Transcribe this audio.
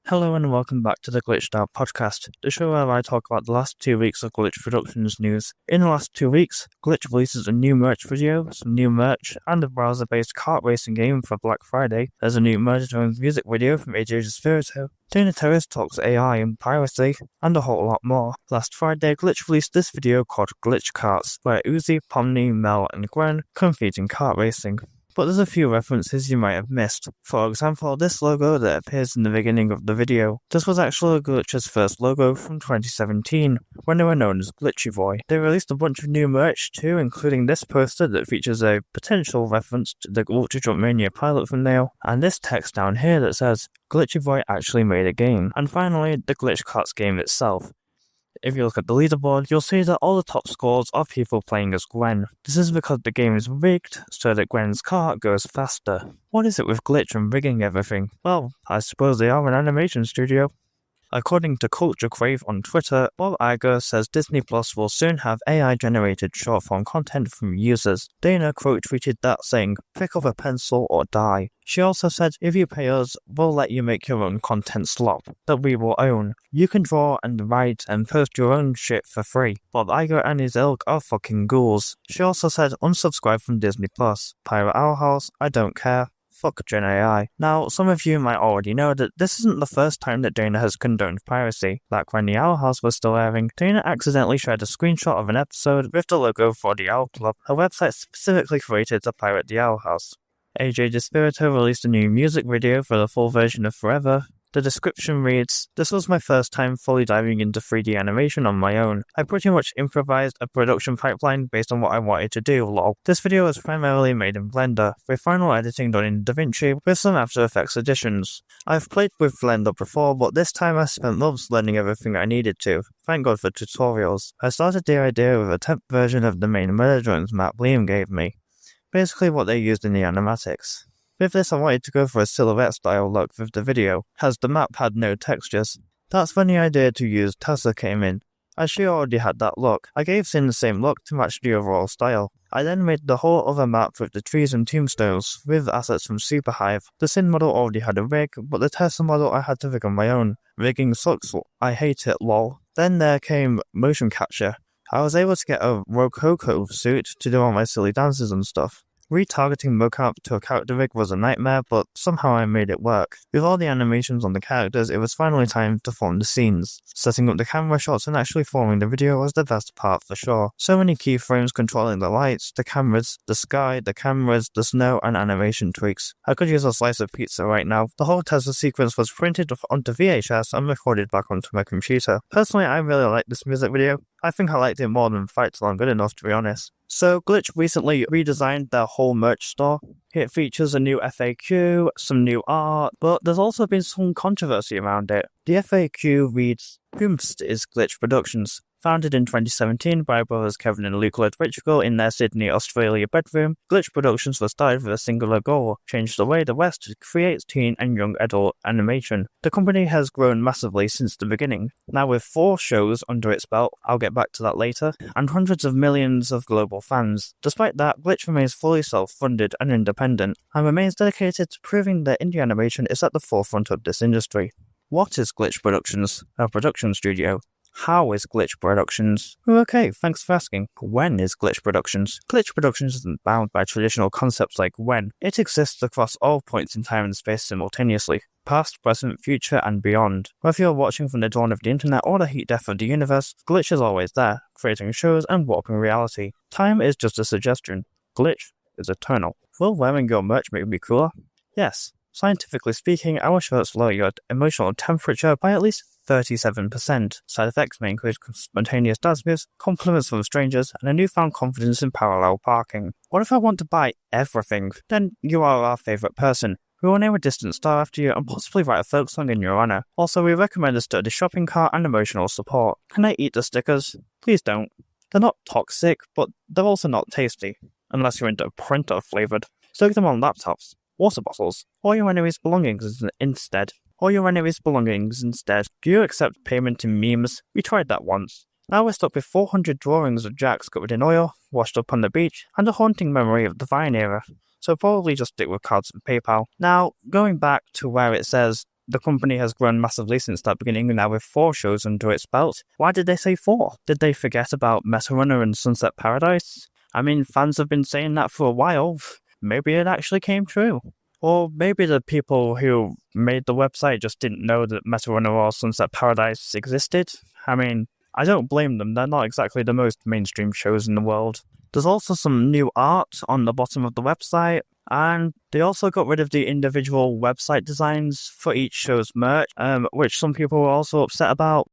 Hello and welcome back to the Glitched Out podcast, the show where I talk about the last 2 weeks of Glitch Productions news. In the last 2 weeks, Glitch releases a new merch video, some new merch, and a browser-based kart racing game for Black Friday. There's a new Murder music video from AJ Spirito. Terrace talks AI and piracy, and a whole lot more. Last Friday, Glitch released this video called Glitch Karts, where Uzi, Pomni, Mel, and Gwen compete in kart racing. But there's a few references you might have missed. For example, this logo that appears in the beginning of the video. This was actually Glitch's first logo from 2017, when they were known as Glitchy Boy. They released a bunch of new merch too, including this poster that features a potential reference to the Ultra Jump Mania pilot thumbnail, and this text down here that says, Glitchy Boy actually made a game. And finally, the Glitch Karts game itself. If you look at the leaderboard, you'll see that all the top scores are people playing as Gwen. This is because the game is rigged so that Gwen's kart goes faster. What is it with Glitch and rigging everything? Well, I suppose they are an animation studio. According to Culture Crave on Twitter, Bob Iger says Disney Plus will soon have AI-generated short-form content from users. Dana quote-tweeted that saying, pick up a pencil or die. She also said, if you pay us, we'll let you make your own content slop that we will own. You can draw and write and post your own shit for free. Bob Iger and his ilk are fucking ghouls. She also said, unsubscribe from Disney Plus. Pirate Owl House, I don't care. Fuck Gen AI. Now, some of you might already know that this isn't the first time that Dana has condoned piracy. Back when the Owl House was still airing, Dana accidentally shared a screenshot of an episode with the logo for the Owl Club, a website specifically created to pirate the Owl House. AJ Despirito released a new music video for the full version of Forever. The description reads, this was my first time fully diving into 3D animation on my own. I pretty much improvised a production pipeline based on what I wanted to do, lol. This video was primarily made in Blender, with final editing done in DaVinci with some After Effects additions. I've played with Blender before, but this time I spent months learning everything I needed to. Thank God for tutorials. I started the idea with a temp version of the main Murder Drones map Liam gave me. Basically what they used in the animatics. With this I wanted to go for a silhouette style look with the video, as the map had no textures. That's when the idea to use Tessa came in, as she already had that look. I gave Sin the same look to match the overall style. I then made the whole other map with the trees and tombstones, with assets from Superhive. The Sin model already had a rig, but the Tessa model I had to rig on my own. Rigging sucks, I hate it, lol. Then there came motion capture. I was able to get a Rococo suit to do all my silly dances and stuff. Retargeting mocap to a character rig was a nightmare, but somehow I made it work. With all the animations on the characters, it was finally time to form the scenes. Setting up the camera shots and actually forming the video was the best part for sure. So many keyframes controlling the lights, the cameras, the sky, the cameras, the snow, and animation tweaks. I could use a slice of pizza right now. The whole Tesla sequence was printed onto VHS and recorded back onto my computer. Personally, I really like this music video. I think I liked it more than Fight Till I'm Good Enough, to be honest. So, Glitch recently redesigned their whole merch store. It features a new FAQ, some new art, but there's also been some controversy around it. The FAQ reads, Whomst is Glitch Productions. Founded in 2017 by brothers Kevin and Luke Ludwig in their Sydney, Australia bedroom, Glitch Productions was started with a singular goal, change the way the West creates teen and young adult animation. The company has grown massively since the beginning, now with 4 shows under its belt, I'll get back to that later, and hundreds of millions of global fans. Despite that, Glitch remains fully self-funded and independent, and remains dedicated to proving that indie animation is at the forefront of this industry. What is Glitch Productions? A production studio. How is Glitch Productions? Okay, thanks for asking. When is Glitch Productions? Glitch Productions isn't bound by traditional concepts like when. It exists across all points in time and space simultaneously. Past, present, future, and beyond. Whether you're watching from the dawn of the internet or the heat death of the universe, Glitch is always there, creating shows and warping reality. Time is just a suggestion. Glitch is eternal. Will wearing your merch make me cooler? Yes. Scientifically speaking, our shirts lower your emotional temperature by at least 37%. Side effects may include spontaneous dance moves, compliments from strangers, and a newfound confidence in parallel parking. What if I want to buy everything? Then you are our favourite person. We will name a distant star after you and possibly write a folk song in your honour. Also, we recommend a sturdy shopping cart and emotional support. Can I eat the stickers? Please don't. They're not toxic, but they're also not tasty. Unless you're into printer flavoured. Soak them on laptops, water bottles, or your enemy's belongings instead. Do you accept payment in memes? We tried that once. Now we're stuck with 400 drawings of Jax covered in oil, washed up on the beach, and a haunting memory of the Vine era. So probably just stick with cards and PayPal. Now, going back to where it says, the company has grown massively since that beginning, now with 4 shows under its belt. Why did they say 4? Did they forget about Metarunner and Sunset Paradise? I mean, fans have been saying that for a while. Maybe it actually came true. Or maybe the people who made the website just didn't know that Metarunner or Sunset Paradise existed. I mean, I don't blame them, they're not exactly the most mainstream shows in the world. There's also some new art on the bottom of the website, and they also got rid of the individual website designs for each show's merch, which some people were also upset about.